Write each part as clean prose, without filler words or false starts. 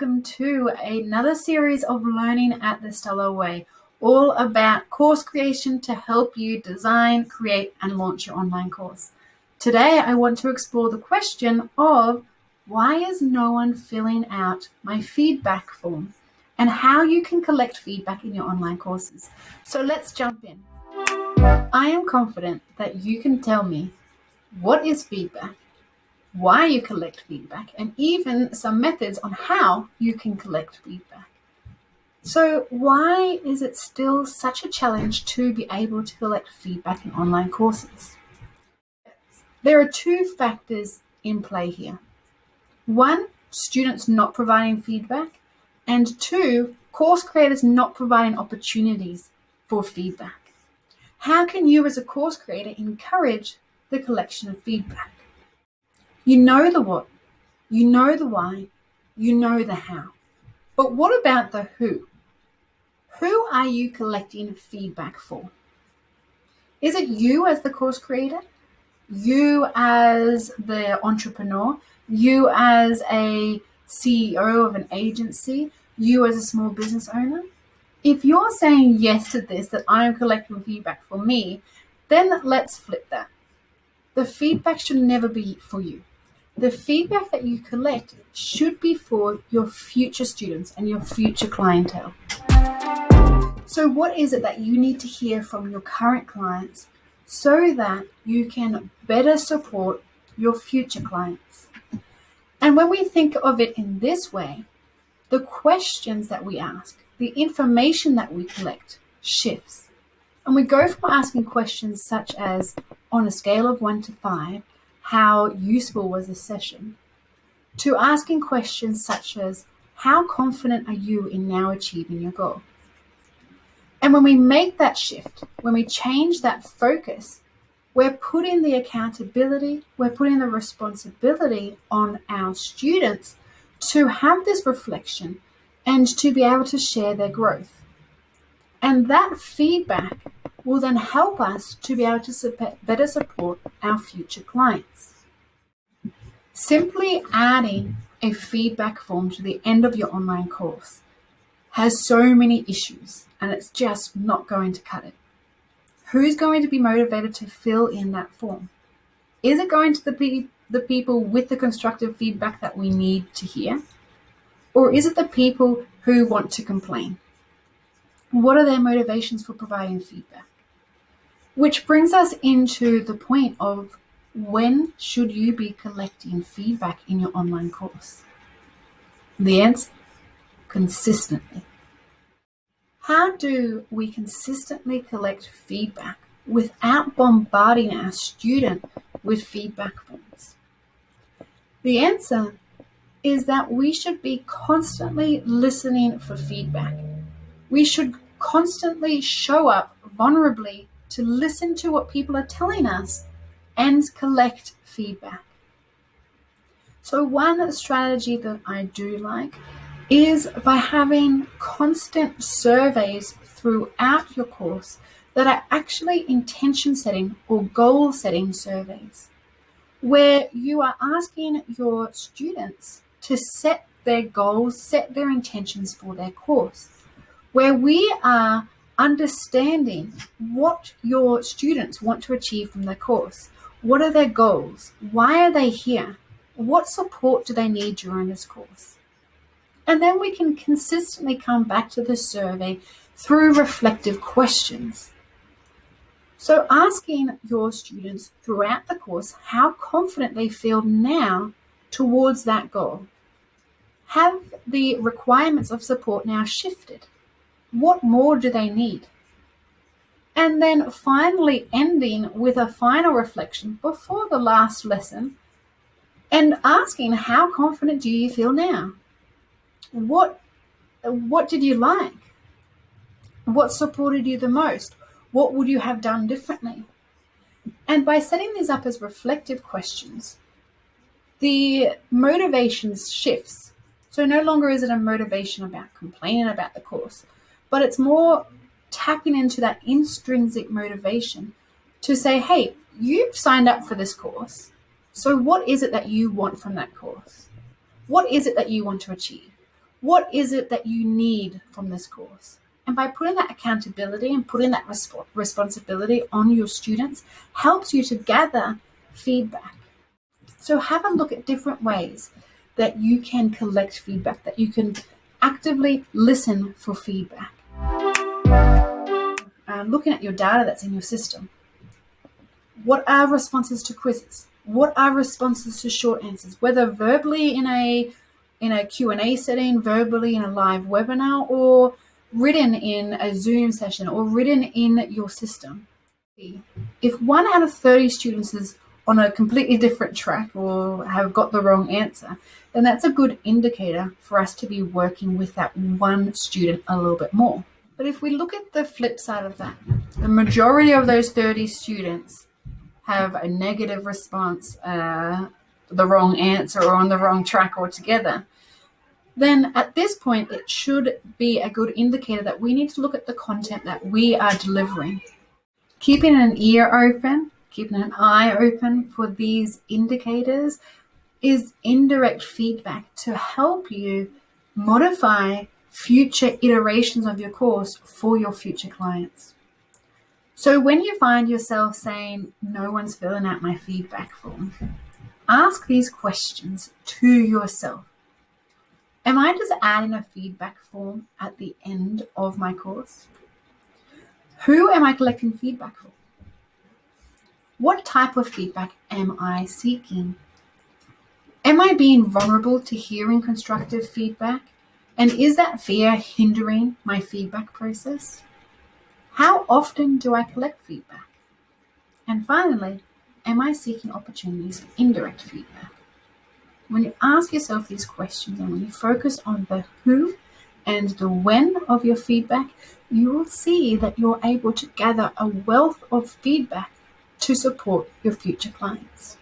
welcome to another series of Learning at the Stellar Way, all about course creation to help you design, create, and launch your online course. Today, I want to explore the question of why is no one filling out my feedback form and how you can collect feedback in your online courses. So let's jump in. I am confident that you can tell me what is feedback, why you collect feedback, and even some methods on how you can collect feedback. So why is it still such a challenge to be able to collect feedback in online courses? There are two factors in play here. One, students not providing feedback, and two, course creators not providing opportunities for feedback. How can you as a course creator encourage the collection of feedback? You know the what, you know the why, you know the how. But what about the who? Who are you collecting feedback for? Is it you as the course creator? You as the entrepreneur? You as a CEO of an agency? You as a small business owner? If you're saying yes to this, that I am collecting feedback for me, then let's flip that. The feedback should never be for you. The feedback that you collect should be for your future students and your future clientele. So what is it that you need to hear from your current clients so that you can better support your future clients? And when we think of it in this way, the questions that we ask, the information that we collect shifts. And we go from asking questions such as, on a scale of 1 to 5, how useful was this session, to asking questions such as, how confident are you in now achieving your goal? And when we make that shift, when we change that focus, we're putting the accountability, we're putting the responsibility on our students to have this reflection and to be able to share their growth. And that feedback will then help us to be able to better support our future clients. Simply adding a feedback form to the end of your online course has so many issues, and it's just not going to cut it. Who's going to be motivated to fill in that form? Is it going to be the people with the constructive feedback that we need to hear? Or is it the people who want to complain? What are their motivations for providing feedback? Which brings us into the point of, when should you be collecting feedback in your online course? The answer, consistently. How do we consistently collect feedback without bombarding our student with feedback forms? The answer is that we should be constantly listening for feedback. We should constantly show up vulnerably to listen to what people are telling us and collect feedback. So one strategy that I do like is by having constant surveys throughout your course that are actually intention setting or goal setting surveys, where you are asking your students to set their goals, set their intentions for their course, where we are understanding what your students want to achieve from their course. What are their goals? Why are they here? What support do they need during this course? And then we can consistently come back to the survey through reflective questions. So asking your students throughout the course how confident they feel now towards that goal. Have the requirements of support now shifted? What more do they need? And then finally ending with a final reflection before the last lesson and asking, how confident do you feel now? What did you like? What supported you the most? What would you have done differently? And by setting these up as reflective questions, the motivation shifts. So no longer is it a motivation about complaining about the course, but it's more tapping into that intrinsic motivation to say, hey, you've signed up for this course. So what is it that you want from that course? What is it that you want to achieve? What is it that you need from this course? And by putting that accountability and putting that responsibility on your students helps you to gather feedback. So have a look at different ways that you can collect feedback, that you can actively listen for feedback. Looking at your data that's in your system. What are responses to quizzes? What are responses to short answers? Whether verbally in a Q&A setting, verbally in a live webinar, or written in a Zoom session, or written in your system. If 1 out of 30 students is on a completely different track or have got the wrong answer, then that's a good indicator for us to be working with that one student a little bit more. But if we look at the flip side of that, the majority of those 30 students have a negative response, the wrong answer, or on the wrong track altogether, then at this point, it should be a good indicator that we need to look at the content that we are delivering. Keeping an ear open, keeping an eye open for these indicators is indirect feedback to help you modify future iterations of your course for your future clients. So when you find yourself saying, no one's filling out my feedback form, ask these questions to yourself. Am I just adding a feedback form at the end of my course? Who am I collecting feedback for? What type of feedback am I seeking? Am I being vulnerable to hearing constructive feedback? And is that fear hindering my feedback process? How often do I collect feedback? And finally, am I seeking opportunities for indirect feedback? When you ask yourself these questions and when you focus on the who and the when of your feedback, you will see that you're able to gather a wealth of feedback to support your future clients.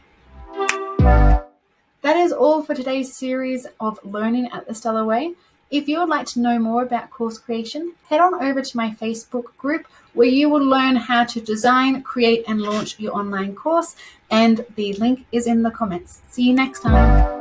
That is all for today's series of Learning at the Stellar Way. If you would like to know more about course creation, head on over to my Facebook group where you will learn how to design, create, and launch your online course. And the link is in the comments. See you next time.